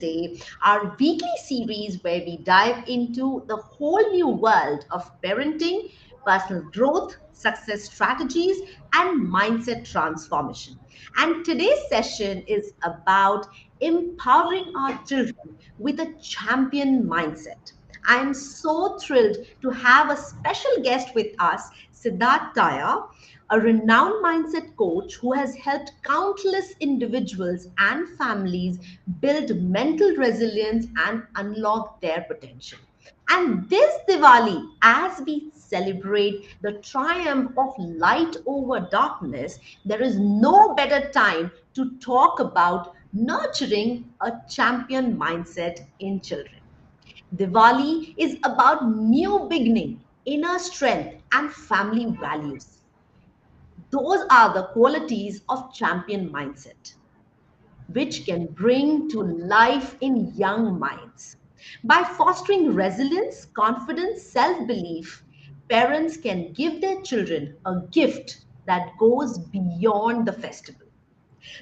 Day, our weekly series where we dive into the whole new world of parenting, personal growth, success strategies, and mindset transformation. And today's session is about empowering our children with a champion mindset. I am so thrilled to have a special guest with us, Siddhartha Taya, a renowned mindset coach who has helped countless individuals and families build mental resilience and unlock their potential. And this Diwali, as we celebrate the triumph of light over darkness, there is no better time to talk about nurturing a champion mindset in children. Diwali is about new beginning, inner strength, and family values. Those are the qualities of champion mindset, which can bring to life in young minds. By fostering resilience, confidence, self belief, parents can give their children a gift that goes beyond the festival.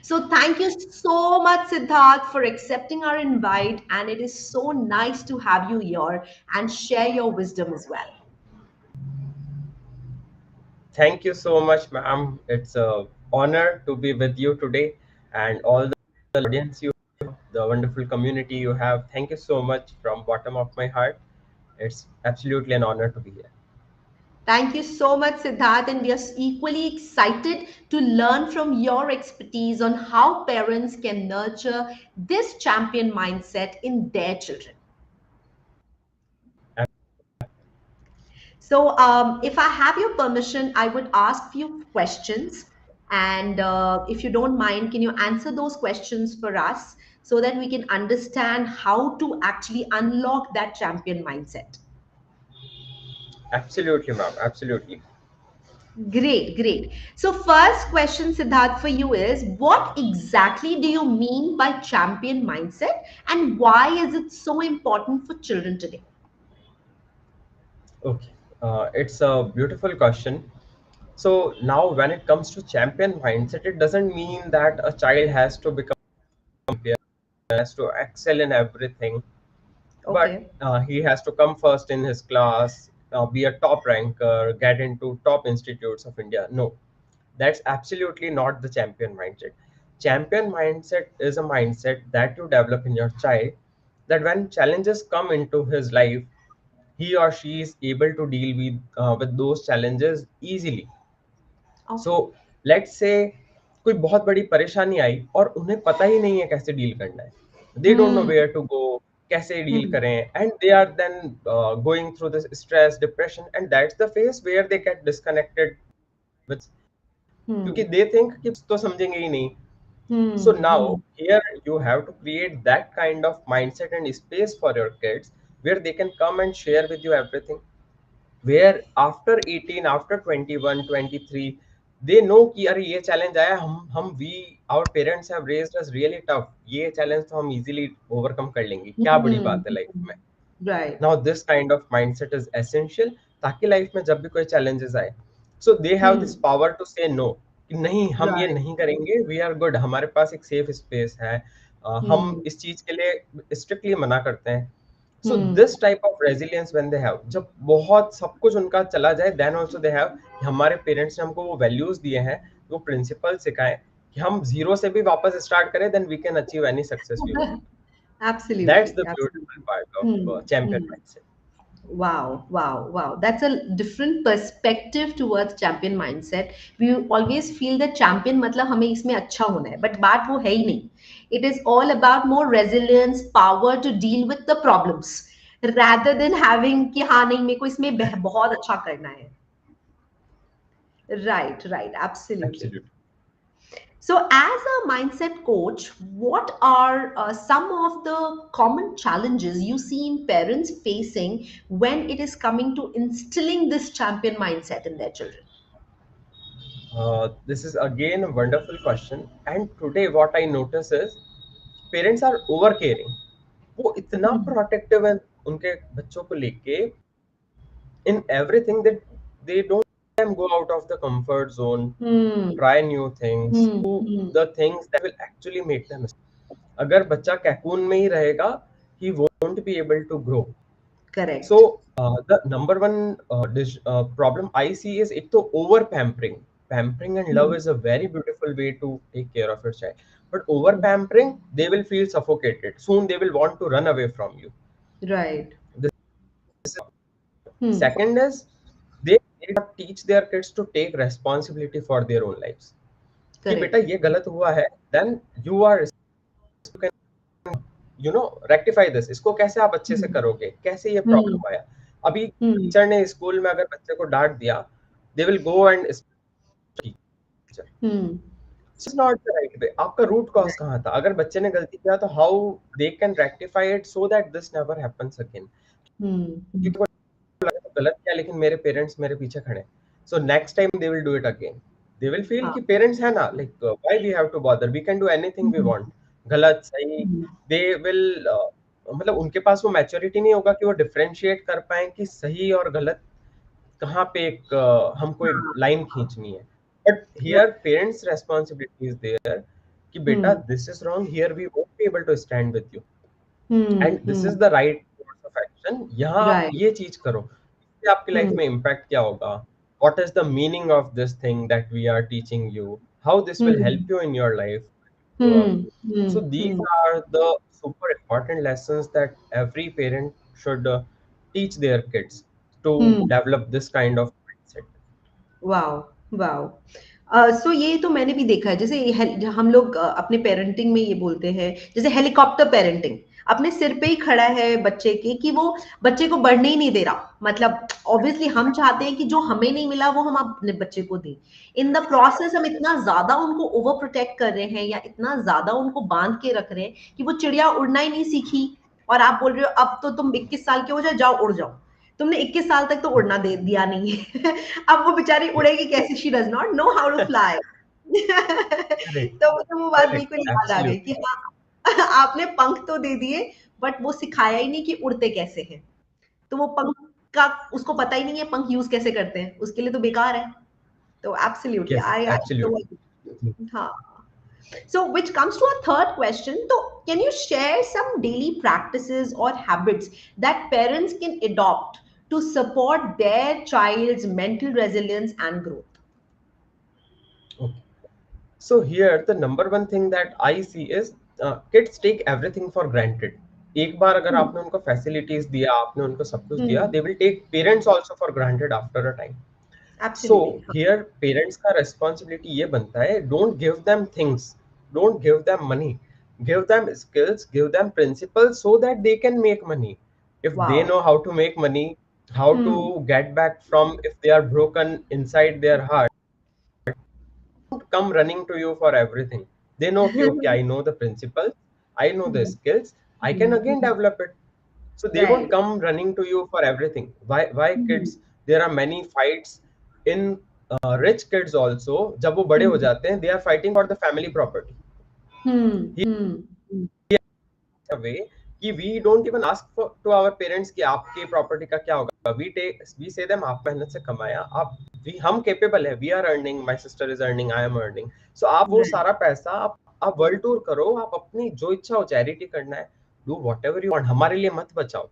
So, thank you so much, Siddharth, for accepting our invite. And it is so nice to have you here and share your wisdom as well. Thank you so much, ma'am. It's a honor to be with you today and all the audience you have, the wonderful community you have. Thank you so much from bottom of my heart. It's absolutely an honor to be here. Thank you so much, Siddharth. And we are equally excited to learn from your expertise on how parents can nurture this champion mindset in their children. So, if I have your permission, I would ask few questions. And if you don't mind, can you answer those questions for us so that we can understand how to actually unlock that champion mindset? Absolutely, ma'am. Absolutely. Great, great. So, first question, Siddharth, for you is what exactly do you mean by champion mindset and why is it so important for children today? Okay. It's a beautiful question. So now when it comes to champion mindset, it doesn't mean that a child has to become champion, has to excel in everything, but Okay. he has to come first in his class, be a top ranker, get into top institutes of India. No, that's absolutely not the champion mindset. Champion mindset is a mindset that you develop in your child, that when challenges come into his life, he or she is able to deal with those challenges easily. So Okay. Let's say कोई बहुत बड़ी परेशानी आई और उन्हें पता ही नहीं है कैसे डील करना है, they don't know Hmm. Where to go, कैसे डील Hmm. करें, and they are then going through this stress depression and that's the phase where they get disconnected with, क्योंकि Hmm. दे थिंक कि तो समझेंगे ही नहीं. So Hmm. now Hmm. here you have to create that kind of mindset and space for your kids where they can come and share with you everything, where after 18, after 21, 23, they know कि अरे ये challenge आया, हम we our parents have raised us really tough, ये challenge तो हम easily overcome कर लेंगे, क्या बड़ी Hmm. बात है लाइफ में. Right. Now this kind of mindset is essential, ताकि लाइफ में जब भी कोई चैलेंजेस आए, so they have this Hmm. Power to say no, कि नहीं हम ये Right. नहीं करेंगे, वी आर गुड, हमारे पास एक सेफ स्पेस है, हम Hmm. इस चीज के लिए स्ट्रिक्टली मना करते हैं. सो Hmm. This type of resilience when they have, जब बहुत सब कुछ उनका चला जाए, देन आल्सो दे हैव, हमारे पेरेंट्स ने हमको वो वैल्यूज दिए हैं, वो प्रिंसिपल सिखाए कि हम जीरो से भी वापस स्टार्ट करें, then we can achieve any success we want. That's Absolutely. the beautiful Absolutely. part of Hmm. champion Hmm. mindset. Wow, wow, wow. That's a different perspective towards champion mindset. We always feel that champion मतलब हमें इसमें अच्छा होना है, but बात वो है ही नहीं. It is all about more resilience, power to deal with the problems, rather than having कि हाँ नहीं मेरे को इसमें बहुत अच्छा करना है. Right, right, absolutely. Absolutely. So, as a mindset coach, what are some of the common challenges you see in parents facing when it is coming to instilling this champion mindset in their children? This is again a wonderful question. And today, what I notice is parents are over caring. वो इतना Hmm. Protective है उनके बच्चों को लेके, in everything, that they don't let them go out of the comfort zone, Hmm. try new things, Hmm. do Hmm. the things that will actually make them. अगर बच्चा कैकून में ही रहेगा, he won't be able to grow. So Correct. the number one problem I see is एक तो over pampering. Pampering and love Hmm. is a very beautiful way to take care of your child. But over pampering, they will feel suffocated. Soon they will want to run away from you. Right. This is Hmm. second is they not teach their kids to take responsibility for their own lives. कि बेटा Correct. ये गलत हुआ है, then you are rectify this, इसको कैसे आप अच्छे से Hmm. करोगे, कैसे ये Hmm. प्रॉब्लम आया. अभी Hmm. टीचर ने स्कूल में अगर बच्चे को डांट दिया, they will go and teacher. Hmm. This is not the right way. आपका रूट कॉज Right. कहाँ था? अगर बच्चे ने गलती किया तो how they can rectify it so that this never happens again. Hmm. क्योंकि लगा तो गलत किया, लेकिन मेरे पेरेंट्स मेरे पीछे खड़े, so next time they will do it again. They will feel हाँ. कि पेरेंट्स है ना, like why we have to bother, we can do anything we Hmm. Want. गलत सही, Hmm. दे विल मतलब उनके पास वो मैच्योरिटी नहीं होगा कि वो डिफरेंशिएट कर पाए कि सही और गलत कहाँ पे एक हमको एक हाँ. लाइन खींचनी है. But here Right. Parents responsibility is there कि बेटा Hmm. This is wrong, here we won't be able to stand with you Hmm. And this Hmm. Is the right course of action. यहाँ आप Right. ये चीज करो, इससे आपकी life Hmm. में इम्पैक्ट क्या होगा, what is the meaning of this thing that we are teaching you, how this will Hmm. Help you in your life grow up. Hmm. So Hmm. these Hmm. are the super important lessons that every parent should teach their kids to Hmm. develop this kind of mindset. Wow! Wow! So ये तो मैंने भी देखा है, जैसे हम लोग अपने पेरेंटिंग में ये बोलते हैं, जैसे हेलीकॉप्टर पेरेंटिंग, अपने सिर पे ही खड़ा है बच्चे के कि वो बच्चे को बढ़ने ही नहीं दे रहा। मतलब ऑब्वियसली हम चाहते हैं कि जो हमें नहीं मिला वो हम अपने बच्चे को दें। इन द प्रोसेस हम इतना ज़्यादा उनको ओवर प्रोटेक्ट कर रहे हैं या इतना ज़्यादा उनको बाँध के रख रहे हैं कि वो चिड़िया उड़ना ही नहीं सीखी और आप बोल रहे हो अब तो तुम 21 साल के हो जाओ, जाओ उड़ जाओ। तुमने 21 साल तक तो उड़ना दे दिया नहीं है। अब वो बेचारी उड़ेगी कैसे? She does not know how to fly. Correct, तो मुझे वो बात correct, बिल्कुल याद आ गई कि absolutely. हाँ, आपने पंख तो दे दिए बट वो सिखाया ही नहीं कि उड़ते कैसे हैं। तो वो पंख का उसको पता ही नहीं है पंख यूज़ कैसे करते हैं, उसके लिए तो बेकार है। तो एब्सोल्युटली Yes, आई so absolutely. हाँ। So which comes to our third question. So can you share some daily practices or habits that parents can adopt to support their child's mental resilience and growth? Okay. So here the number one thing that I see is kids take everything for granted. एक बार अगर Hmm. आपने उनको facilities दिया, आपने उनको सब कुछ दिया, Hmm. they will take parents also for granted after a time. So Absolutely. Huh. here parents का responsibility ये बनता है, don't give them things, don't give them money, give them skills, give them principles so that they can make money. If they Wow. know how to make money, how to Hmm. get back from, if they are broken inside their heart, come running to you for everything. They know कि okay, I know the principles, I know the Hmm. skills, I can Hmm. again Hmm. develop it. So they won't Right. come running to you for everything. Why Hmm. kids? There are many fights in rich kids also. जब वो बड़े हो Hmm. जाते हैं, they are fighting for the family property. Hmm. Hmm. Hmm. Way कि we don't even ask to our parents कि आपके property का क्या होगा. वी से देम आप मेहनत से कमाया, आप वी हम केपेबल है, we are earning, my sister is earning, I am earning. So आप वो Right. सारा पैसा आप वर्ल्ड टूर करो, आप अपनी जो इच्छा हो, चैरिटी करना है, डू व्हाटएवर यू वांट, हमारे लिए मत बचाओ.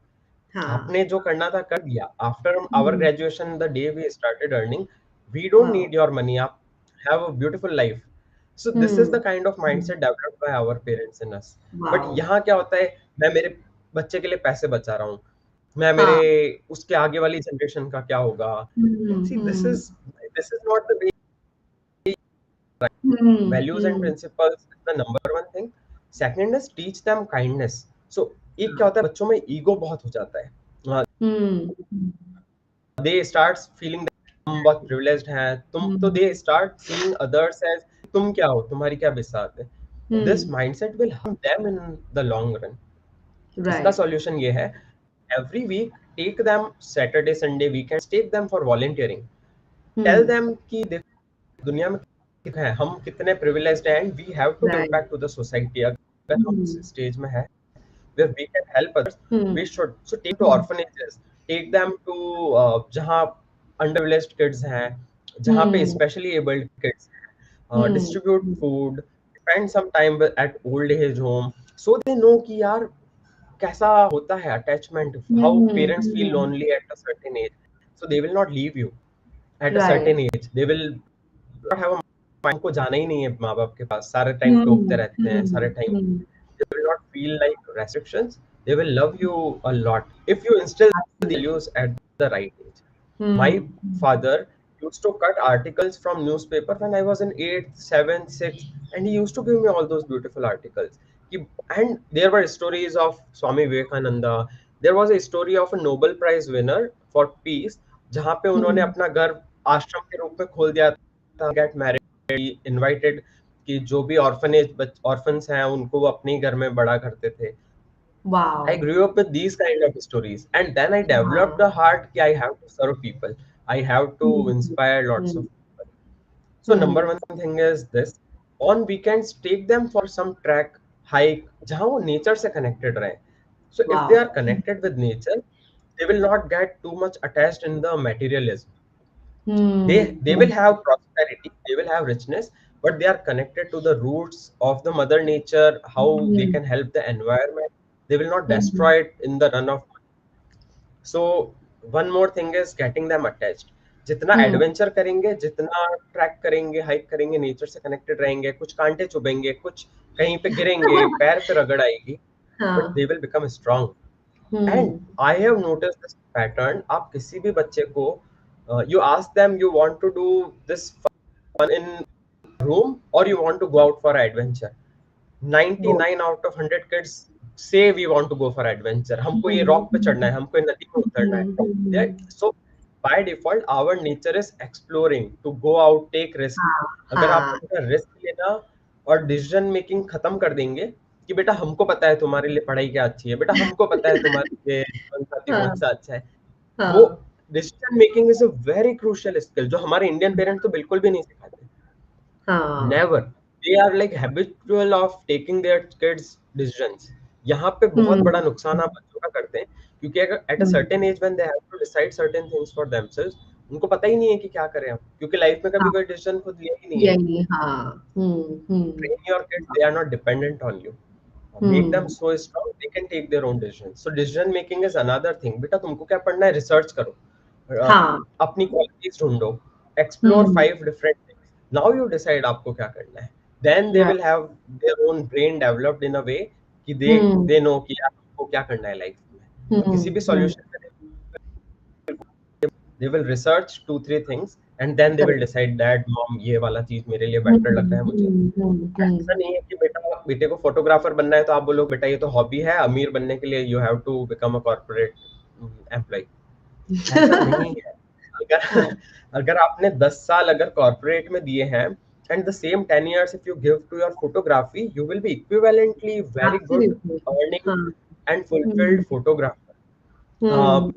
हाँ. आपने जो करना था कर दिया. After our Hmm. Graduation, the day we started earning, we don't Wow. Need your money, आप have a beautiful life. So this is Hmm. The kind of Hmm. Mindset developed by our parents in us. But Wow. यहाँ क्या होता है, मैं मेरे बच्चे के लिए पैसे बचा रहा हूँ, मैं मेरे हाँ. उसके आगे वाली जनरेशन का क्या होगा. Hmm. See Hmm. This is not the way. Hmm. Values and Hmm. Principles is the number one thing. Second is teach them kindness. So एक क्या होता है, बच्चों में ईगो बहुत हो जाता है. Hmm. दे स्टार्ट फीलिंग हम बहुत प्रिविलेज्ड हैं, तुम तो Hmm. They start seeing others as तुम क्या हो, तुम्हारी क्या बिसात है. This Hmm. Mindset will harm them in the long run. इसका Right. सॉल्यूशन ये है, every week take them, Saturday Sunday weekends take them for volunteering. Tell Hmm. Them कि देखो दुनिया में है, हम कितने प्रिविलेज्ड हैं, and we have to give Right. Back to the society. अगर हम इस Hmm. स्टेज में है where we can help others, Hmm. we should. So take to Hmm. orphanages, take them to जहाँ underprivileged kids हैं, जहाँ पे Hmm. specially abled kids हैं, Hmm. distribute Hmm. food, spend some time at old age home, so they know कि यार कैसा होता है attachment, how Hmm. parents feel Hmm. lonely at a certain age, so they will not leave you at a Right. certain age. They will not have a mind को जाना ही नहीं है माँ बाप के पास, सारे टाइम टोकते Hmm. रहते हैं, सारे Hmm. Time Hmm. they will not feel like restrictions. They will love you a lot if you instill the Absolutely. values at the right age. My Hmm. father used to cut articles from newspaper when I was in 8th, 7th, 6th, and he used to give me all those beautiful articles. And there were stories of Swami Vivekananda. There was a story of a Nobel Prize winner for peace, जहाँ पे उन्होंने Hmm. अपना घर आश्रम के रूप में खोल दिया था, get married, invited कि जो भी ऑर्फन्स हैं उनको वो अपने ही घर में बड़ा करते थे. I Wow. grew up with these kind of stories, and then I developed Wow. a heart that I have to serve people. I have to Hmm. inspire lots of Hmm. people. So number Hmm. one thing is this: on weekends, take them for some trek, hike, जहाँ वो nature से connected रहे. So if they Wow. are connected with nature, they will not get too much attached in the materialism. Hmm. They will have prosperity, they will have richness, but they are connected to the roots of the mother nature, how they Hmm. can help the environment. They will not Hmm. destroy it in the run of. So one more thing is getting them attached. जितना Hmm. Adventure करेंगे, जितना track करेंगे, hike करेंगे, nature से connected रहेंगे, कुछ कांटे चुभेंगे, कुछ कहीं पे गिरेंगे, पैर पे रगड़ आएगी, बट हाँ. They will become strong. And Hmm. I have notice this pattern. आप किसी भी बच्चे को you ask them you want to do this in room or you want to go out for adventure, Both. 99 out of 100 kids say we want to go for adventure. हमको ये Hmm. Rock पे चढ़ना है, हमको ये नदी में उतरना Hmm. है. Hmm. So by default our nature is exploring, to go out, take risk. हाँ. अगर आप हाँ. उनका रिस्क लेना और डिसीजन मेकिंग खत्म कर देंगे कि बेटा हमको पता है तुम्हारे लिए पढ़ाई क्या अच्छी है, बेटा हमको पता है तुम्हारे लिए जीवन साथी कौन हाँ. सा अच्छा है, वो हाँ. Decision making is a very crucial skill जो हमारे इंडियन पेरेंट्स तो बिल्कुल भी नहीं सिखाते. हाँ. Never. They are like habitual of taking their kids decisions. यहाँ पे बहुत Hmm. बड़ा नुकसान आप बच्चों का करते हैं, क्योंकि अगर at a Hmm. Certain age when they have to decide certain things for themselves, उनको पता ही नहीं है कि क्या करें आप, क्योंकि लाइफ में कभी हाँ. कोई डिसीजन खुद लिया ही नहीं है. यही. हाँ. Hmm. Hmm. Train your kids, they are not dependent on you. Make them Hmm. so strong they can take their own decisions. So decision making is another thing. बेटा तुमको क्या पढ़ना है, रिसर्च करो, हाँ. अपनी क्वालिटीज ढूंढो, explore Hmm. 5 different things. Now you decide आपको क्या करना है. Then they Right. Will have their own brain developed in a way कि Hmm. दे नो कि यार आपको क्या करना है लाइफ में. और किसी Hmm. भी Hmm. सॉल्यूशन में they will research 2 3 things and then they will Correct. decide that mom ये वाला चीज मेरे लिए Hmm. बेटर लग रहा है मुझे. Hmm. Hmm. Hmm. ऐसा नहीं है कि बेटा बेटे को फोटोग्राफर बनना है तो आप बोलो बेटा ये तो हॉबी है, अमीर बनने के लिए you have to become a corporate employ. ऐसा नहीं है. हाँ. अगर अगर आपने 10 साल अगर कॉर्पोरेट में दिए हैं and the same 10 years if you give to your photography, you will be equivalently very good Absolutely. earning हाँ. and fulfilled Hmm. photographer. Hmm. Hmm.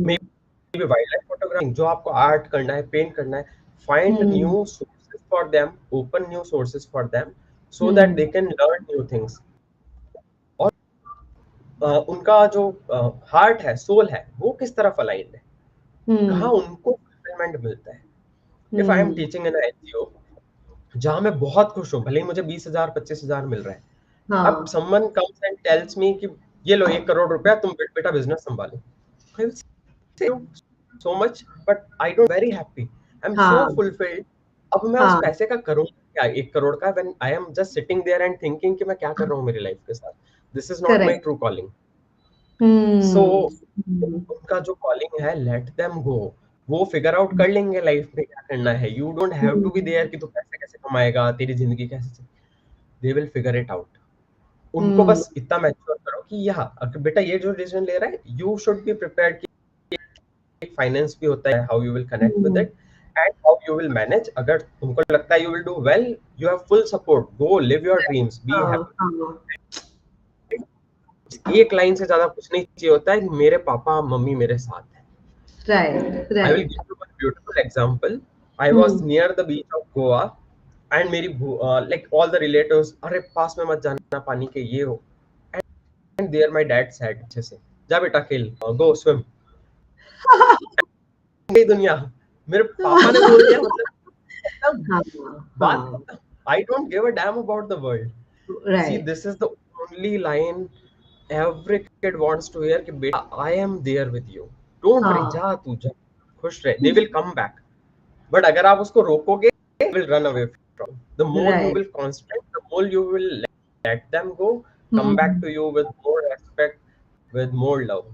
Maybe wildlife photography जो आपको आर्ट करना है, पेंट करना है, find Hmm. new sources for them, open new sources for them so that Hmm. they can learn new things. और उनका जो हार्ट है, सोल है, वो किस तरफ अलाइंड है, कहाँ Hmm. उनको फुलफिलमेंट मिलता है. If I am Hmm. Teaching in NGO जहाँ मैं बहुत खुश हूँ, भले ही मुझे 20,000 25,000 मिल रहा है, अब हाँ. Someone comes and tells me कि ये लो 1 करोड़ रुपया, तुम बेटा बिजनेस संभालो, I will say so much, but I don't very happy. I'm so हाँ. fulfilled. अब मैं उस हाँ. पैसे का करूँ क्या, 1 करोड़ का, when I am just sitting there and thinking कि मैं क्या कर रहा हूँ मेरी लाइफ के साथ. This is not my Correct. true calling. So Hmm. Hmm. उनका जो calling है, let them go. वो फिगर आउट कर लेंगे लाइफ में क्या करना है. You don't have to be Hmm. there कि तू पैसे कैसे कमाएगा, तेरी जिंदगी कैसे चले. They will figure it out. उनको Hmm. बस इतना मैच्योर करो कि यहाँ अगर बेटा ये जो डिसीजन ले रहा है, you should be prepared finance भी होता है, how you will connect with Hmm. It and how you will manage. अगर तुमको लगता है you will do well, you have full support, go live your Correct. Dreams, be हाँ. Happy. हाँ. एक लाइन से ज्यादा कुछ नहीं चाहिए होता है कि मेरे पापा मम्मी मेरे साथ हैं. Right. I will Right. Give you one beautiful example. I was Hmm. Near the beach of Goa and मेरी लाइक ऑल द रिलेटिव्स, अरे पास में मत जाना पानी के, ये हो. And there my dad said अच्छे से, जा बेटा खेल, गो स्विम. ये दुनिया मेरे पापा ने बोल दिया, मतलब हाँ. बात हाँ. खत्म. I don't give a damn about the world. See, Right. this is the only line every kid wants to hear कि बेटा I am there with you. Don't worry, हाँ, जा तू जा, खुश रहे. They will come back. But अगर आप उसको रोकोगे, they will run away from you. The more you right, will constrain, the more you will let them go, come back hmm, to you with more respect, with more love.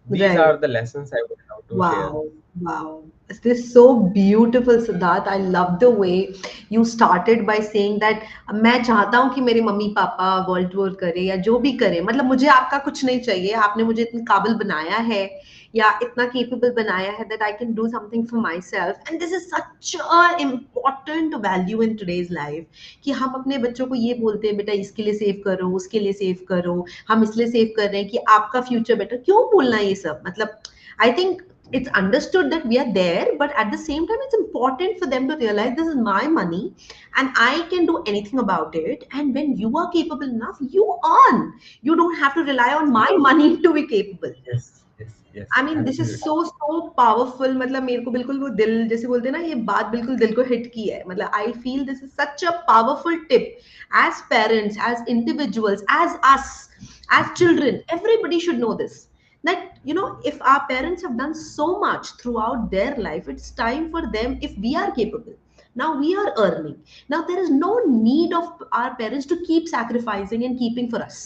These are right. the lessons I would love to share. Wow, wow. This is so beautiful, Siddharth. I love the way you started by saying that मैं चाहता हूँ कि मेरे mummy papa world tour करे या जो भी करे, मतलब मुझे आपका कुछ नहीं चाहिए, आपने मुझे इतनी काबिल बनाया है या इतना केपेबल बनाया है that I can do something for myself. And this is such a important value in today's life कि हम अपने बच्चों को ये बोलते हैं बेटा इसके लिए सेव करो, उसके लिए सेव करो, हम इसलिए सेव कर रहे हैं कि आपका फ्यूचर बेटर, क्यों बोलना ये सब, मतलब I think it's understood that we are there, but at the same time it's important for them to realize this is my money and I can do anything about it. And when you are capable enough, you earn. You don't have to rely on my money to be capable. Yes, yes, yes, I mean this is absolutely. So powerful, मतलब मेरे को बिल्कुल वो दिल जैसे बोलते हैं ना, ये बात बिल्कुल दिल को हिट की है, मतलब I feel this is such a powerful tip as parents, as individuals, as us, as children, everybody should know this, that you know, if our parents have done so much throughout their life, it's time for them, if we are capable, now we are earning, now there is no need of our parents to keep sacrificing and keeping for us.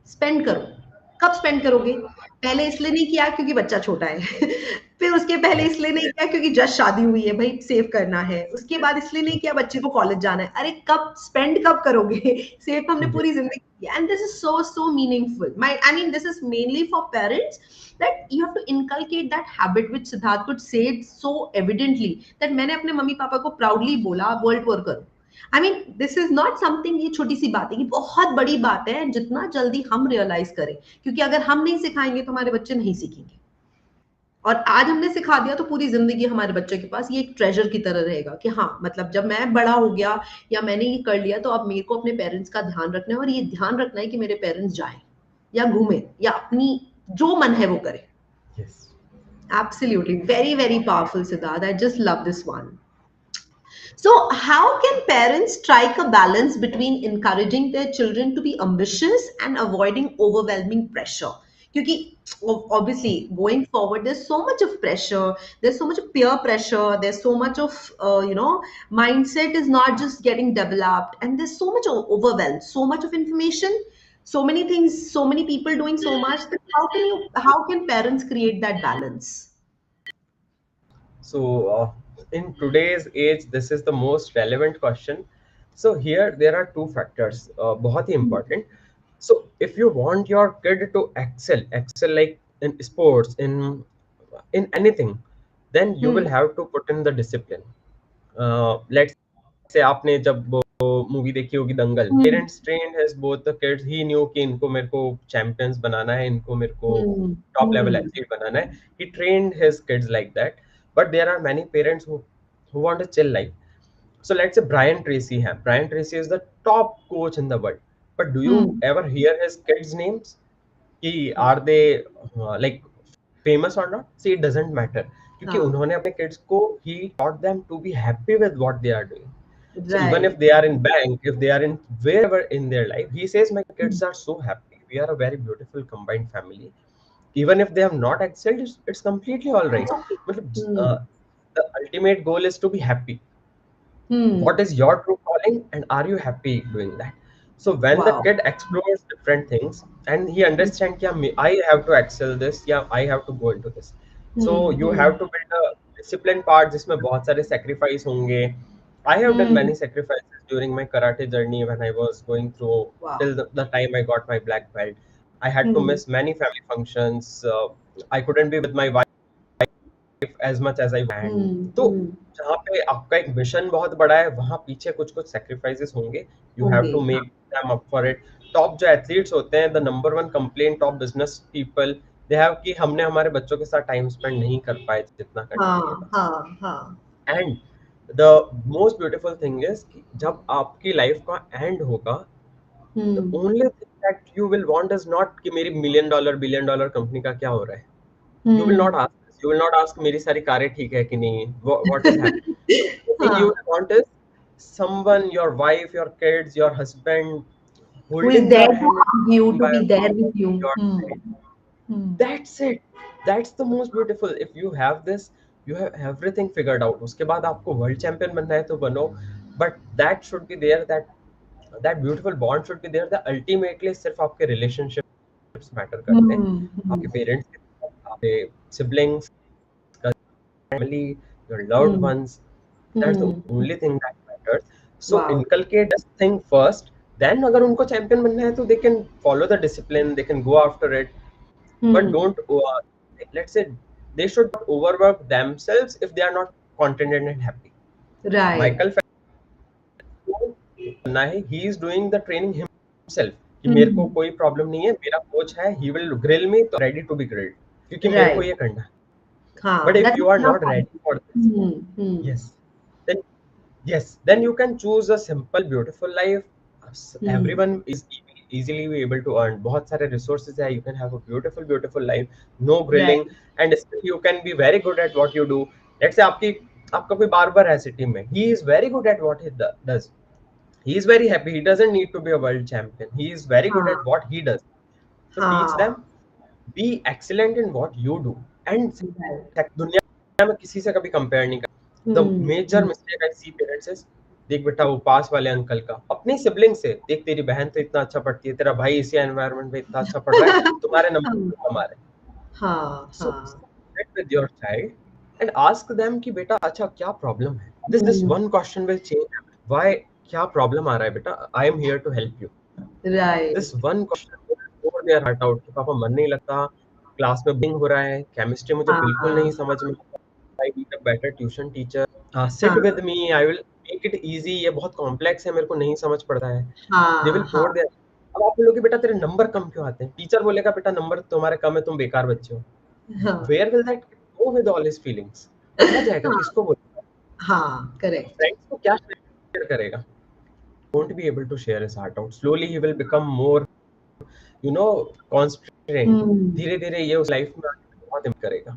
Spend करो, कब spend करोगे? पहले इसलिए नहीं किया क्योंकि बच्चा छोटा है फिर उसके पहले Yes, इसलिए नहीं किया क्योंकि जस्ट शादी हुई है, भाई सेव करना है, उसके बाद इसलिए नहीं किया बच्चे को कॉलेज जाना है, अरे कब स्पेंड कब करोगे सेव तो हमने yes, पूरी जिंदगी की है, and this is so meaningful, my I mean this is mainly for parents, that you have to inculcate that habit which Siddharth could say it so evidently, that मैंने अपने मम्मी पापा को proudly बोला world tour करो. I mean this is not something, ये छोटी सी बात है, ये बहुत बड़ी बात है, जितना जल्दी हम रियलाइज करें, क्योंकि अगर हम नहीं सिखाएंगे तो हमारे बच्चे नहीं सीखेंगे, और आज हमने सिखा दिया तो पूरी जिंदगी हमारे बच्चे के पास ये एक ट्रेजर की तरह रहेगा कि हाँ, मतलब जब मैं बड़ा हो गया या मैंने ये कर लिया तो अब मेरे को अपने पेरेंट्स का ध्यान रखना है, और ये ध्यान रखना है कि मेरे पेरेंट्स जाएं या घूमें या अपनी जो मन है वो करें. yes. Absolutely, very powerful, Siddharth. I just love this one. So, how can parents strike a balance between encouraging their children to be ambitious and avoiding overwhelming pressure? Because obviously, going forward, there's so much of pressure. There's so much of peer pressure. There's so much of mindset is not just getting developed, and there's so much overwhelm, so much of information, so many things, so many people doing so much. That how can parents create that balance? So, in today's age, this is the most relevant question. So, here there are two factors, बहुत ही Hmm. important. So, if you want your kid to excel like in sports, in anything, then you will Hmm. have to put in the discipline. Let's say आपने जब वो movie देखी होगी दंगल, Hmm. Parents train his both the kids, he new कि इनको मेरे को champions बनाना है, इनको मेरे को Hmm. Top level Hmm. Athlete बनाना है. He trained his kids like that. But there are many parents who want a chill life. So let's say Brian Tracy hai. Brian Tracy is the top coach in the world. But do you Hmm. ever hear his kids' names? कि No. are they like famous or not? See, it doesn't matter. क्योंकि हाँ. उन्होंने अपने kids को he taught them to be happy with what they are doing. So even if Right. they are in bank, if they are in wherever in their life, he says my Hmm. kids are so happy. We are a very beautiful combined family. Even if they have not excelled, it's completely all right. It's okay. मतलब, Hmm. the ultimate goal is to be happy. What Hmm. is your true calling, and are you happy doing that? So when the Wow. kid explores different things and he Hmm. understands, yeah, I have to excel this, yeah, I have to go into this. So Hmm. you Hmm. have to build a discipline part जिसमें बहुत सारे sacrifice होंगे. I have done Hmm. many sacrifices during my karate journey when I was going through Wow. till the time I got my black belt. I had to Hmm. miss many family functions. I couldn't be with my wife as much as I want. Hmm. तो Hmm. जहाँ पे आपका एक mission बहुत बड़ा है, वहाँ पीछे कुछ कुछ सेक्रीफाइसेस होंगे. यू हैव होंगे. टू हाँ. Make them up for it. Top जो एथलीट्स होते हैं, the number one complaint of business people they have कि हमने हमारे बच्चों के साथ टाइम स्पेंड नहीं कर पाए जितना करना चाहिए हाँ. था. हाँ. हाँ. And the most beautiful thing is कि जब आपकी लाइफ का एंड होगा, the Hmm. Only thing that you will want is not कि मेरी million dollar billion dollar company का क्या हो रहा है. You will not Hmm. ask this. You will not ask मेरी सारी कारें ठीक है कि नहीं. What is happening? The thing you हाँ. will want is someone, your wife, your kids, your husband, Who is holding there your to hand hug you, to by be there with you. your Hmm. side. Hmm. That's it. That's the most beautiful. If you have this, you have everything figured out. उसके बाद आपको world champion बनना है तो बनो. But that should be there. That beautiful bond should be there. That ultimately सिर्फ आपके relationships matter करते हैं. Hmm. Hmm. आपके parents के साथ, आपके siblings, family, your loved Hmm. ones. That's the Hmm. only thing that matters. So Wow. inculcate this thing first. Then अगर उनको champion बनना है तो they can follow the discipline. They can go after it. But Hmm. don't let's say they should not overwork themselves if they are not contented and happy. Right. Michael Phelps को करना है, he is doing the training himself कि मेरे को Hmm. कोई problem नहीं है, मेरा कोच है, he will grill me तो ready to be grilled क्योंकि मेरे को Right. ये करना है. But हाँ, if that you is are enough not for me. ready for this, Hmm. Hmm. yes, then yes, then you can choose a simple, beautiful life. Hmm. Everyone is easily be able to earn. बहुत सारे resources है. You can have a beautiful, beautiful life, no grilling, Right. and still you can be very good at what you do. Let's say आपका कोई barber है city में. He is very good at what he does. He is very happy. He doesn't need to be a world champion. He is very good at हाँ. what he does. So teach them, हाँ. be excellent in what you do, and Right. दुनिया में किसी से कभी compare नहीं कर. The Hmm. Major Hmm. Mistake I see parents is, देख बेटा वो पास वाले अंकल का अपनी सिबलिंग से देख, तेरी बहन तो इतना अच्छा पढ़ती है, तेरा भाई इसी एनवायरनमेंट में इतना अच्छा पढ़ रहा है, तुम्हारे नंबर हाँ. क्यों कम आ रहे हैं. हाँ. सो हाँ. Sit with your child and ask them कि बेटा अच्छा क्या प्रॉब्लम है. This Hmm. One question will change. Why, क्या प्रॉब्लम आ रहा है बेटा, I am here to help you. Right. This one question tore their heart out कि पापा मन नहीं लगता, क्लास में बोरिंग हो रहा है, केमिस्ट्री मुझे बिल्कुल हाँ. नहीं समझ में, I need a better tuition teacher, sit हाँ. With me, I will make it easy, ये बहुत कॉम्प्लेक्स है, मेरे को नहीं समझ पड़ रहा है. दे विल हाँ. पोर हाँ. देयर. अब आप बोलोगे बेटा तेरे नंबर कम क्यों आते हैं, टीचर बोलेगा बेटा नंबर तुम्हारे कम है, तुम बेकार बच्चे हो. हाँ. Where will that go with all his feelings. कहाँ जाएगा, हाँ. किसको बोलेगा, हाँ. Correct. फ्रेंड्स को क्या शेयर करेगा. Won't be able to share his heart out. Slowly he will become more, constrained. Hmm. धीरे धीरे ये उस लाइफ में आके बहुत इम्पैक्ट करेगा.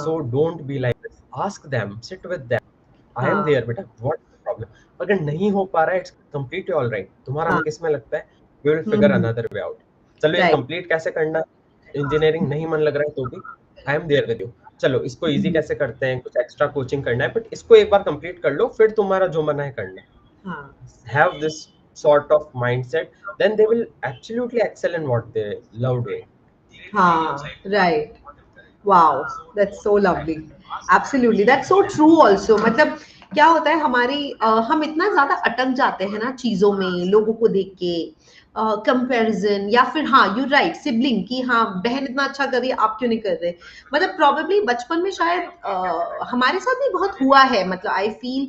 सो हाँ. Don't be like this. Ask them, sit with them, I am हाँ. देयर बेटा, व्हाट प्रॉब्लम. अगर नहीं हो पा रहा है, इट्स कंप्लीटली ऑल राइट. तुम्हारा मन हाँ. किस में लगता है, we will figure Hmm. Another way out. चलो ये Right. कंप्लीट कैसे करना, इंजीनियरिंग नहीं मन लग रहा है तो भी I am there with you. चलो इसको इजी Hmm. कैसे करते हैं, कुछ एक्स्ट्रा कोचिंग करना है, बट इसको एक बार कंप्लीट कर लो, फिर तुम्हारा जो मन है करना. हाँ. Have this sort of mindset, then they will absolutely excel in what they love doing. हाँ. Right. Wow, that's so lovely. Absolutely that's so true also. मतलब क्या होता है हमारी हम इतना ज्यादा अटक जाते हैं ना चीजों में, लोगों को देख के कंपैरिजन, या फिर हाँ यू राइट सिबलिंग की, हाँ बहन इतना अच्छा कर रही है आप क्यों नहीं कर रहे. मतलब प्रॉबेबली बचपन में शायद हमारे साथ भी बहुत हुआ है. मतलब आई फील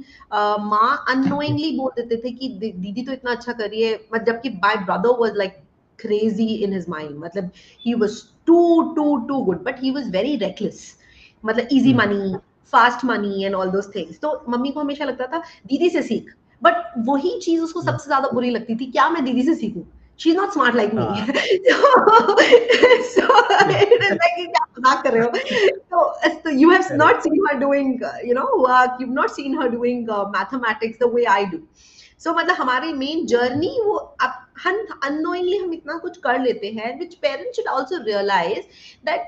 माँ अननोइंगली बोल देते थे कि दीदी तो इतना अच्छा कर रही है, मतलब जबकि my brother was like crazy in his mind. मतलब he was too good, but he was very reckless. मतलब easy Hmm. money, fast money and all those things. तो मम्मी को हमेशा लगता था दीदी से सीख. बट वही चीज उसको Hmm. सबसे ज्यादा बुरी लगती थी, क्या मैं दीदी से सीखूं. She's not smart like me. हाँ. So it is like कि क्या मजाक कर रहे हो. So you have Correct. not seen her doing work. You've not seen her doing mathematics the way I do. So मतलब हमारी मेन जर्नी वो हम अननोइंगली हम इतना कुछ कर लेते हैं, which parents should also realize that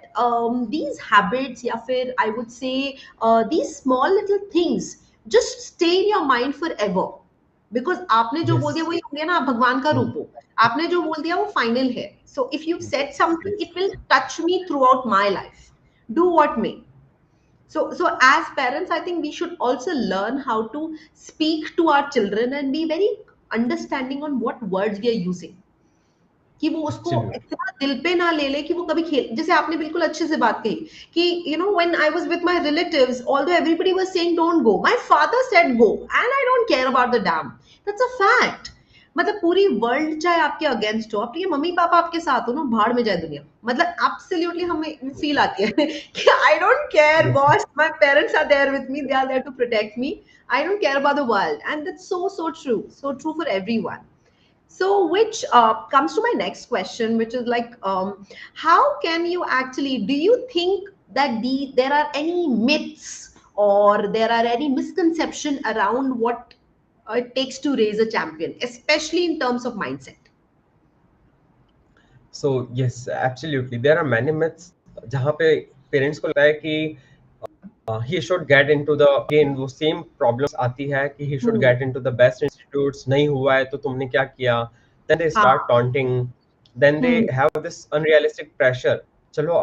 these habits या फिर I would say these small little things just stay in your mind forever. Because आपने जो बोल दिया Yes. वही हो गया ना, आप भगवान का Hmm. रूप हो. आपने जो बोल दिया वो फाइनल है. So if you've said Yes. something, Yes. it will touch me throughout my life. Do what may. So as parents, I think we should also learn how to speak to our children and be very understanding on what words we are using. कि वो उसको Absolutely. इतना दिल पे ना ले ले कि वो कभी खेल, जैसे आपने बिल्कुल अच्छे से बात कही कि when I was with my relatives, although everybody was saying don't go, my father said go and I don't care about the dam. That's a fact. मतलब पूरी वर्ल्ड चाहे आपके अगेंस्ट हो, आपके मम्मी पापा आपके साथ हो ना, भाड़ में जाए दुनिया. मतलब एब्सोल्युटली हमें फील आती है कि I don't care Yes. Boss, my parents are there with me, they are there to protect me. I don't care about the world, and that's so true, so true for everyone. So, which comes to my next question, which is like, how can you actually, do you think that there are any myths or there are any misconception around what it takes to raise a champion, especially in terms of mindset? So yes absolutely there are many myths जहाँ पे parents को लगता है कि he should get into the again वो same problems आती है कि he should hmm get into the best institutes नहीं हुआ है तो तुमने क्या किया then they start हाँ taunting then they hmm have this unrealistic pressure चलो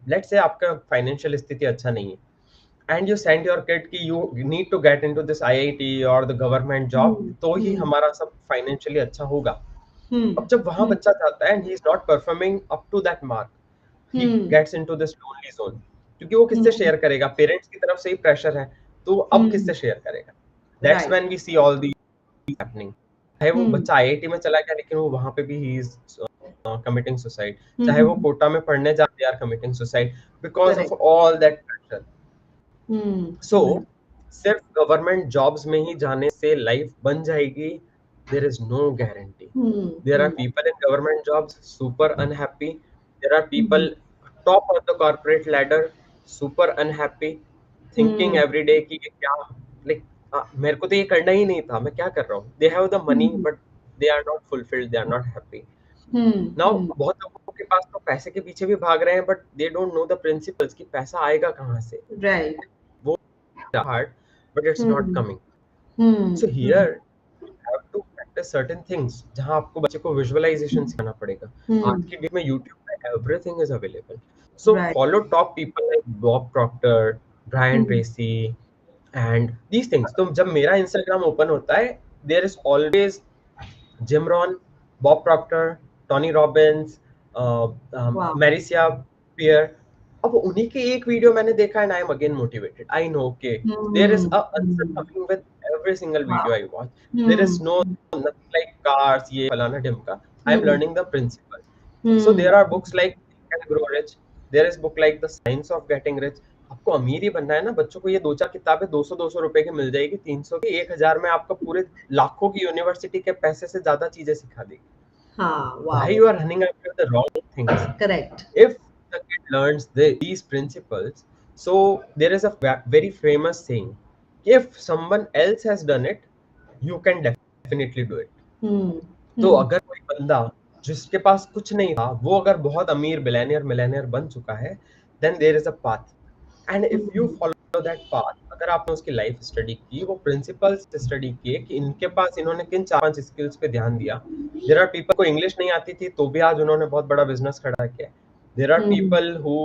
let's say आपका फाइनेंशियल स्थिति अच्छा नहीं है and you send your kid कि you need to get into this IIT or the government job तो ही हम्म हमारा सब फाइनेंशियली अच्छा होगा हम्म अब जब वहां हम्म बच्चा जाता है and he is not performing up to that mark he hmm gets into this lonely zone क्योंकि वो किससे हम्म शेयर करेगा पेरेंट्स की तरफ से ही प्रेशर है तो वो अब किससे शेयर करेगा that's right when we see all the happening चाहे वो हम्म बच्चा आईआईटी में चला गया लेकिन वो वहां पे भी ही इज कमिटिंग सुसाइड चाहे वो हम्म कोटा में पढ़ने जाते हैं committing suicide because of correct all that pressure so hmm सिर्फ गवर्नमेंट जॉब्स में ही जाने से लाइफ बन जाएगी there is no guarantee there are hmm people in government jobs super unhappy there are people hmm top of the corporate ladder super unhappy thinking hmm every day कि ये क्या like मेरे को तो ये करना ही नहीं था मैं क्या कर रहा हूँ they have the money hmm but they are not fulfilled they are not happy now हम्म बहुत लोगों के पास तो पैसे के पीछे भी भाग रहे हैं but they don't know the principles कि पैसा आएगा कहाँ से राइट वो hard but it's not hmm coming hmm so here have to practice certain things जहाँ आपको बच्चे को विजुअलाइजेशन सिखाना पड़ेगा आज हम्म की डेट में यूट्यूब पे everything is available so right follow top people like Bob Proctor Brian hmm Tracy and these things तो जब मेरा इंस्टाग्राम ओपन होता है there is always Jim Rohn Bob Proctor Tony Robbins वाह मैरिसिया पियर अब उन्हीं की एक वीडियो मैंने देखा and I am again motivated I know okay there is a answer coming with every single video वाह I watch there is no nothing like cars ये फलाना ढिमका I am hmm learning the principles so hmm there are books like Think and Grow Rich there is book like The Science of Getting Rich आपको अमीर ही बनना है ना बच्चों को ये दो चार किताबें 200 रुपए की मिल जाएगी 300 की 1000 में आपका पूरे लाखों की यूनिवर्सिटी के पैसे से ज्यादा चीजें सिखा देगी हाँ why वाह you are running after the wrong things correct if the kid learns these principles so there is a very famous saying if someone else has done it you can definitely do it हम्म तो हम्म अगर कोई बंदा जिसके पास कुछ नहीं था वो अगर बहुत अमीर बिलियनियर मिलेनियर बन चुका है then there is a path and if you hmm follow that path अगर आपने उसकी लाइफ स्टडी की वो प्रिंसिपल्स स्टडी किए कि इनके पास इन्होंने किन चार पांच स्किल्स पे ध्यान दिया देयर आर पीपल को इंग्लिश नहीं आती थी तो भी आज उन्होंने बहुत बड़ा बिजनेस खड़ा किया there are hmm people who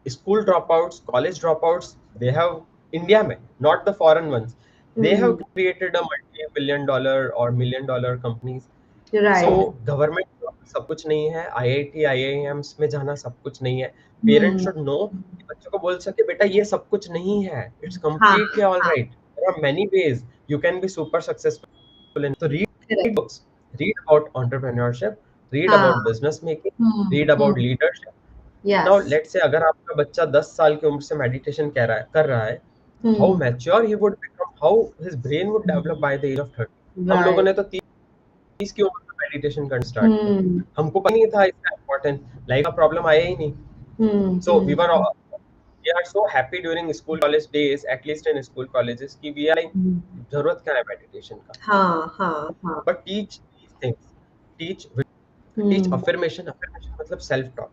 school drop outs college drop outs they have India में not the foreign ones they have created a multi-billion dollar or million dollar companies so right government job सब कुछ नहीं है IIT IIMs में जाना सब कुछ नहीं है पेरेंट्स हम्म शुड नो कि बच्चों को बोल सके बेटा ये सब कुछ नहीं है इट्स हाँ कंप्लीटली ऑल हाँ right there are many ways you can be super successful in तो read correct books read about entrepreneurship read हाँ about business making read about hmm leadership now yes let's say अगर आपका बच्चा 10 साल की उम्र से मेडिटेशन कर रहा है how hmm mature he would become how his brain would develop by the age of 30 हम लोगों राइट ने तो 30 की उम्र में मेडिटेशन करना स्टार्ट किया हम्म हमको पता नहीं था इसका इम्पोर्टेंस लाइफ का प्रॉब्लम आया ही नहीं so we are so happy during school college days at least in school colleges कि वी आर लाइक जरूरत क्या है मेडिटेशन का हाँ हाँ हाँ but teach these things teach teach hmm affirmation मतलब सेल्फ टॉक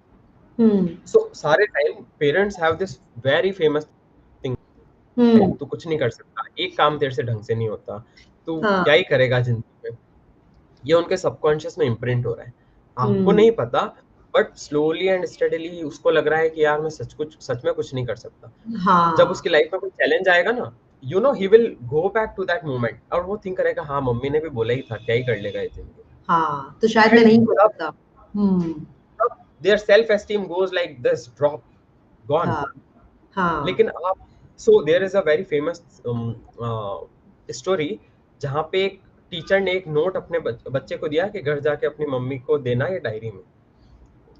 हम्म सो सारे time parents have this very famous thing hmm तू कुछ नहीं कर सकता एक काम तेरे से ढंग से नहीं होता तू हाँ क्या ही करेगा जिंदगी में ये उनके सबकॉन्शियस में इम्प्रिंट हो रहा है आपको हम्म नहीं पता बट स्लोली एंड स्टडीली उसको लग रहा है कि यार मैं सच में कुछ नहीं कर सकता जब हाँ उसकी लाइफ में कोई चैलेंज आएगा ना you know he will go back to that moment और वो थिंक करेगा हाँ मम्मी ने भी बोला ही था क्या ही कर लेगा ये जिंदगी हाँ तो शायद मैं एंड नहीं कर तब सकता हम्म तब their self esteem goes like this drop gone हाँ हाँ लेकिन आप so there is a very famous story जहाँ पे एक टीचर ने एक नोट अपने बच्चे को दिया कि घर जाके अपनी मम्मी को देना ये डायरी में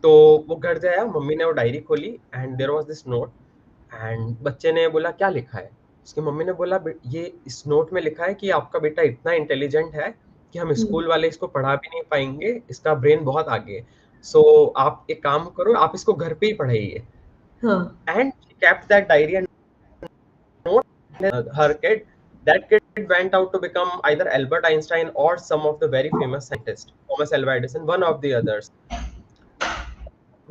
तो वो घर जाया मम्मी ने वो डायरी खोली and there was this note and बच्चे ने बोला क्या लिखा है उसकी मम्मी ने बोला ये इस नोट में लिखा है कि आपका बेटा इतना इंटेलिजेंट है कि हम हम्म स्कूल वाले इसको पढ़ा भी नहीं पाएंगे इसका ब्रेन बहुत आगे है सो आप एक काम करो आप इसको घर पे ही पढ़ाइए हाँ and she kept that diary and note her kid that kid went out to become either Albert Einstein or some of the very famous scientists Thomas Alva Edison one of the others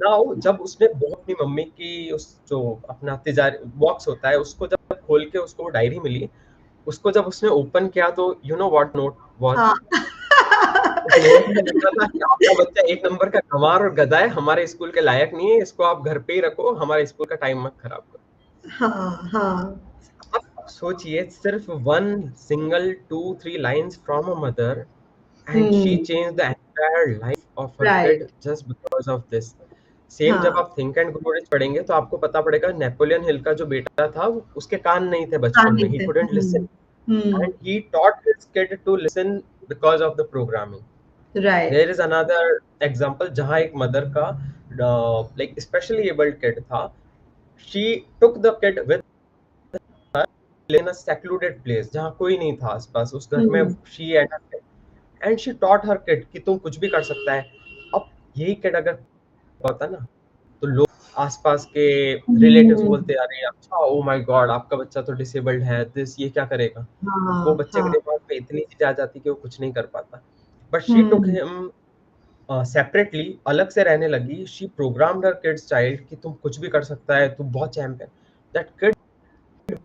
now जब उसने बहुत अपनी mummy की उस जो अपना Tijari box होता है उसको जब खोल के उसको वो डायरी मिली, उसको जब उसने ओपन किया तो you know what note was. हाँ उस नोट में लिखा था कि आपका बच्चा एक नंबर का गंवार और गधा है, हमारे स्कूल के लायक नहीं है, इसको आप घर पे ही रखो, हमारे स्कूल का टाइम मत खराब करो। हाँ हाँ। आप सोचिए सिर्फ one single two three lines from a mother and she hmm. Change the entire life of her kid right. Just because of this. Same जब हाँ। आप थिंक एंड ग्रो रिच पढ़ेंगे तो आपको पता पड़ेगा नेपोलियन हिल का जो बेटा था उसके कान नहीं थे हाँ बचपन में, नहीं ही थे। Couldn't listen hmm. and he taught his kid to listen because of the programming. Right. There is another example जहाँ एक mother का like especially able kid था, she took the kid with in a secluded place जहाँ कोई नहीं था आसपास उस घर में, हम्म। she and her kid and she taught her kid कि तुम कुछ भी कर सकता है। अब यही kid अगर होता ना तो लोग आसपास के रिलेटिव्स हम्म। बोलते अरे अच्छा ओ माय गॉड आपका बच्चा तो डिसेबल्ड है, दिस ये क्या करेगा। वो हाँ बच्चे के हाँ। दिमाग में इतनी चीज आ जाती कि वो कुछ नहीं कर पाता। But she took hmm. Him separately, अलग से रहने लगी। She programmed her kids child कि तुम कुछ भी कर सकता है, तुम बहुत champion. That kid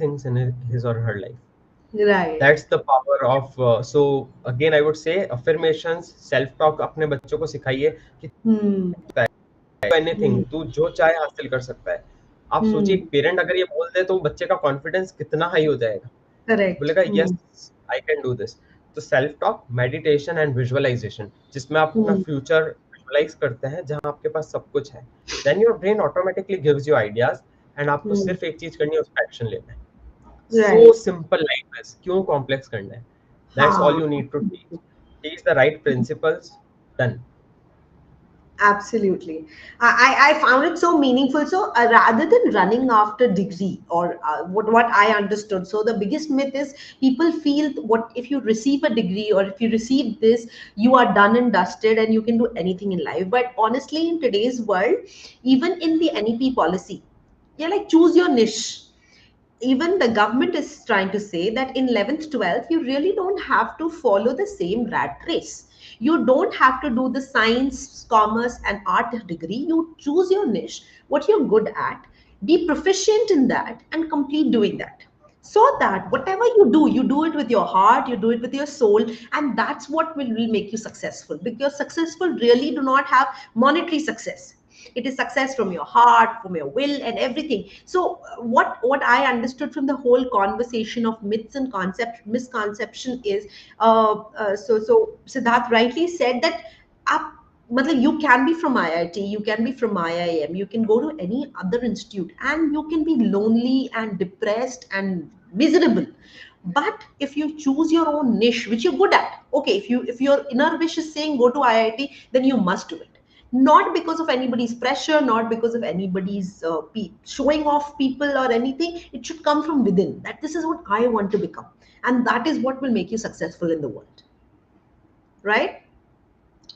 things in his और her life. Right. That's the power of so again I would say affirmations, self talk अपने बच्चों को सिखाइए कि हम्म। एनीथिंग हम्म। तू जो चाहे हासिल कर सकता है। आप सोचिए हम्म। एक पेरेंट अगर ये बोल दे तो बच्चे का कॉन्फिडेंस कितना हाई हो जाएगा, करेक्ट। बोलेगा hmm. Yes I can do this. तो self talk, meditation and visualisation, जिसमें आप अपना हम्म। फ्यूचर विजुअलाइज करते हैं जहां आपके पास सब कुछ है, then your brain automatically gives you ideas and आपको हम्म। सिर्फ एक चीज करनी है, उस पर एक्शन लेना है। सो राइट। सिंपल लाइफ है, क्यों कॉम्प्लेक्स करना है। दैट्स ऑल हाँ। You need to teach, teach the right principles, done. Absolutely. I found it so meaningful. So rather than running after degree or what I understood, so the biggest myth is people feel what if you receive a degree or if you receive this, you are done and dusted and you can do anything in life. But honestly, in today's world, even in the NEP policy, yeah, like choose your niche. Even the government is trying to say that in 11th 12th you really don't have to follow the same rat race. You don't have to do the science, commerce and art degree. You choose your niche, what you're good at, be proficient in that and complete doing that, so that whatever you do it with your heart, you do it with your soul, and that's what will make you successful. Because successful really do not have monetary success. It is success from your heart, from your will and everything. So what I understood from the whole conversation of myths and concept misconception is so Siddharth rightly said that up मतलब you can be from IIT, you can be from IIM, you can go to any other institute and you can be lonely and depressed and miserable. But if you choose your own niche which you're good at, okay, if your inner wish is saying go to IIT, then you must do it. Not because of anybody's pressure, not because of anybody's showing off people or anything. It should come from within, that this is what I want to become, and that is what will make you successful in the world, right?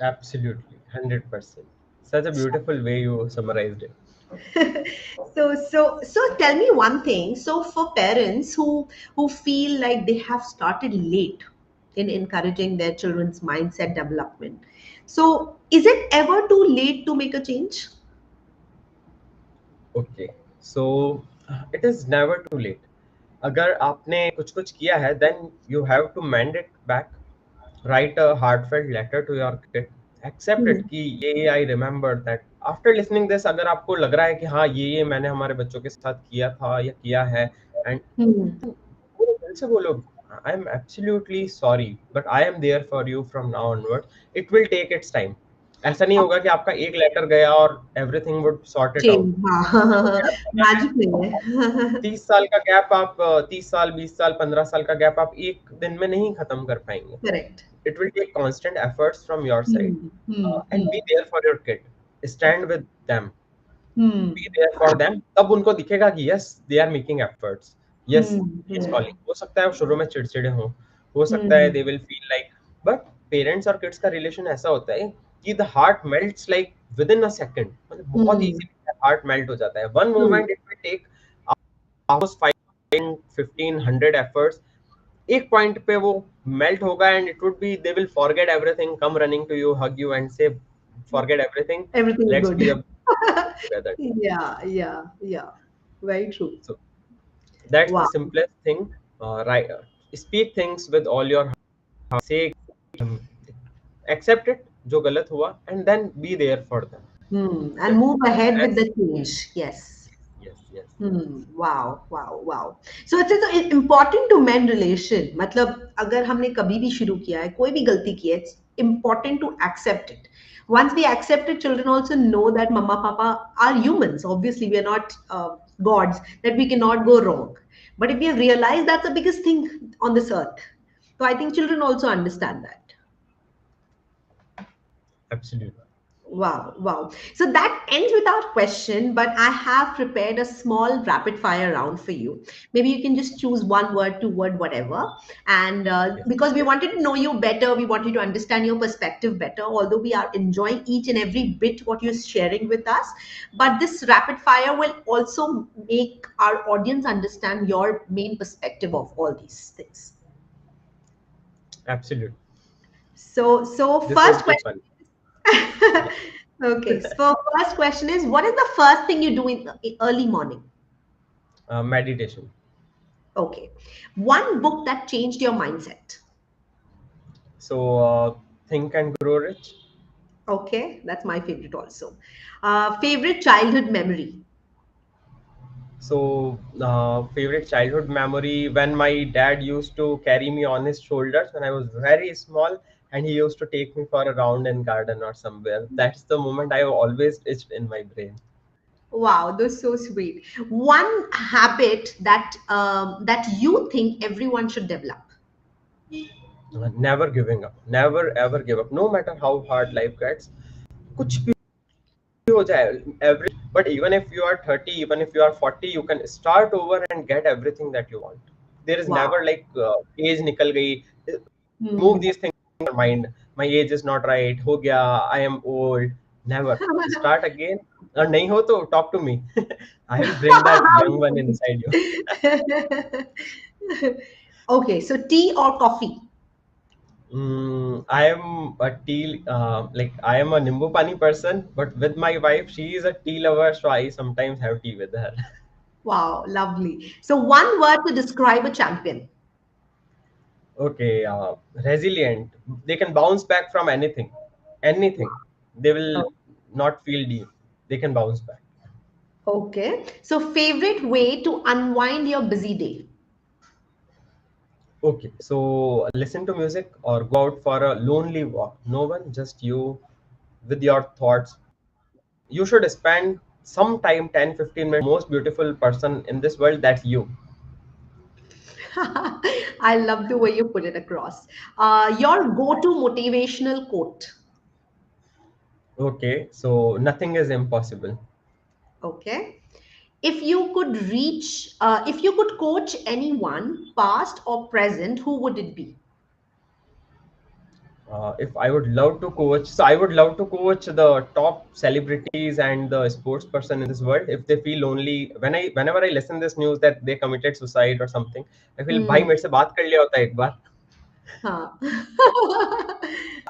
Absolutely, 100%. Such a beautiful way you summarized it. So tell me one thing. So for parents who feel like they have started late in encouraging their children's mindset development, so is it ever too late to make a change? Okay, so it is never too late. अगर आपने कुछ कुछ किया है then you have to mend it back. Write a heartfelt letter to your kid, accept it Hmm. कि ये I remember that. After listening this अगर आपको लग रहा है कि हाँ ये मैंने हमारे बच्चों के साथ किया था या किया है, एंड Hmm. बोलो, दिल से बोलो I am absolutely sorry but I am there for you from now onward. It will take its time. ऐसा नहीं होगा कि आपका एक लेटर गया और everything would sort it out. Change, हाँ है मैजिक नहीं है 30 साल का गैप आप 30 साल 20 साल 15 साल का गैप आप एक दिन में नहीं खत्म कर पाएंगे। Correct it will take constant efforts from your side and be hmm there for your kid, stand with them, hmm be there for them. तब उनको दिखेगा कि yes they are making efforts, yes he is hmm calling. हो सकता है वो शुरू में चिड़चिड़े हों, हो सकता है hmm they will feel like, but parents और किड्स का रिलेशन ऐसा होता है कि the heart melts like within a second, मतलब बहुत हम्म इजीली हार्ट मेल्ट हो जाता है। One true moment it will take those 5, 10, 15, 100 efforts, एक पॉइंट पे वो मेल्ट होगा and it would be they will forget everything, come running to you, hug you and से forget everything. Everything is Let's good. be a together. Yeah, yeah, yeah. Very true. So that's the Wow. simplest thing. Right. Speak things with all your heart. Say, um, accept it, जो गलत हुआ, and then be there for them. And That's move ahead with as the change. Yes. yes, yes, Wow, wow, wow. So it's important to mend relation. मतलब अगर हमने कभी भी शुरू किया है, कोई भी गलती की है, it's important to accept it. Once we accept it, children also know that mama, papa are humans. Obviously, we are not gods, that we cannot go wrong. But if we have realized that's the biggest thing on this earth, so I think children also understand that. absolutely. Wow, wow. So that ends with our question, but I have prepared a small rapid fire round for you. Maybe you can just choose one word, two word, whatever. And Yes, because we wanted to know you better, we wanted to understand your perspective better, although we are enjoying each and every bit what you're sharing with us. But this rapid fire will also make our audience understand your main perspective of all these things. absolutely. So This first would be question. fun. Yeah. Okay, so first question is, what is the first thing you do in the early morning? Meditation. Okay, one book that changed your mindset. So think and grow rich. Okay, that's my favorite also. Favorite childhood memory. So favorite childhood memory when my dad used to carry me on his shoulders when I was very small, and he used to take me for a round in garden or somewhere. That's the moment I always itched in my brain. Wow, that's so sweet. One habit that you think everyone should develop. Never giving up. Never ever give up. No matter how hard life gets. कुछ भी हो जाए, every but even if you are 30, even if you are 40, you can start over and get everything that you want. There is never Wow. like age निकल गई. Remove Hmm. these things from your mind. My age is not right. हो गया. I am old. Never. Start again. और नहीं हो तो talk to me. I will bring that How young one inside you. sweet. Okay, so tea or coffee? I am a tea, like I am a Nimbu Pani person, but with my wife, she is a tea lover, so I sometimes have tea with her. Wow, lovely. So one word to describe a champion. Okay, resilient. They can bounce back from anything, anything. They will Oh, not feel deep. They can bounce back. okay. So favorite way to unwind your busy day. Okay, so listen to music or go out for a lonely walk. No one, just you with your thoughts. You should spend some time, 10-15 minutes, most beautiful person in this world, that's you. I love the way you put it across. Your go-to motivational quote. Okay, so nothing is impossible. Okay. If you could coach anyone, past or present, who would it be? If I would love to coach, so I would love to coach the top celebrities and the sports person in this world. If they feel lonely, whenever I listen this news that they committed suicide or something, I feel भाई Hmm. मेरे से बात कर लिया होता एक बार. Huh.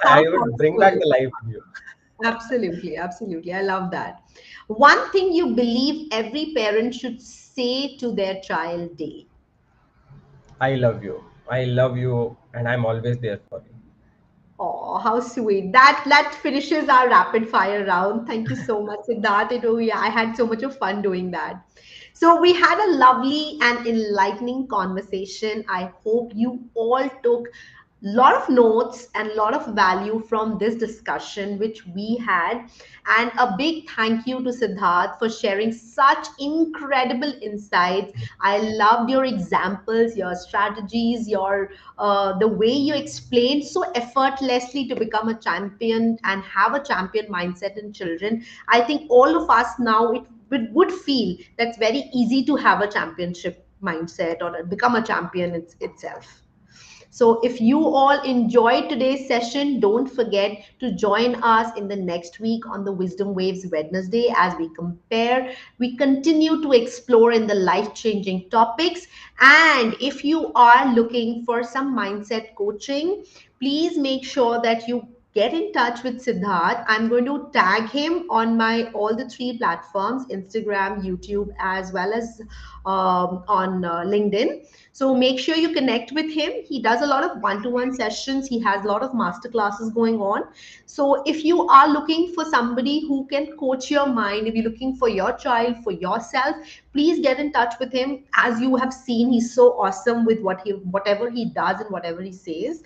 How I would bring back thoughtful. the life to you. Absolutely, absolutely. I love that. One thing you believe every parent should say to their child daily. I love you, and I'm always there for you. Oh, how sweet. That finishes our rapid fire round. Thank you so much, Siddharth. Yeah, I had so much of fun doing that. So we had a lovely and enlightening conversation. I hope you all took a lot of notes and a lot of value from this discussion which we had. And a big thank you to Siddharth for sharing such incredible insights. I loved your examples, your strategies, your the way you explained so effortlessly to become a champion and have a champion mindset in children. I think all of us now it would feel that's very easy to have a championship mindset or become a champion itself. So, if you all enjoyed today's session, don't forget to join us in the next week on the Wisdom Waves Wednesday as we continue to explore in the life changing topics. And if you are looking for some mindset coaching, please make sure that you get in touch with Siddharth. I'm going to tag him on my all the three platforms: Instagram, YouTube, as well as on LinkedIn. So make sure you connect with him. He does a lot of one-to-one sessions. He has a lot of master classes going on. So if you are looking for somebody who can coach your mind, if you're looking for your child, for yourself, please get in touch with him. As you have seen, he's so awesome with whatever he does and whatever he says.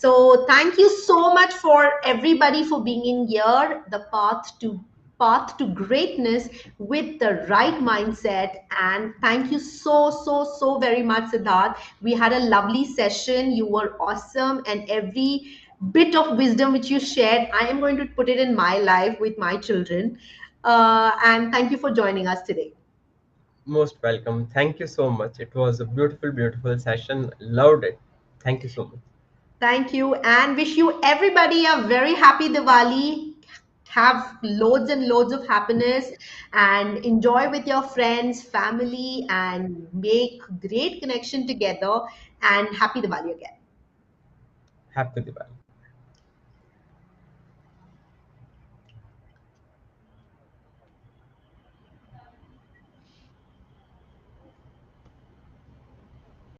So thank you so much for everybody for being in here. The path to greatness with the right mindset. And thank you so very much, Siddharth. We had a lovely session. You were awesome, and every bit of wisdom which you shared, I am going to put it in my life with my children. And thank you for joining us today. Most welcome. Thank you so much. It was a beautiful, beautiful session. Loved it. Thank you so much. Thank you, and wish you everybody a very happy Diwali. Have loads and loads of happiness and enjoy with your friends, family, and make great connection together. And happy Diwali again. Happy Diwali.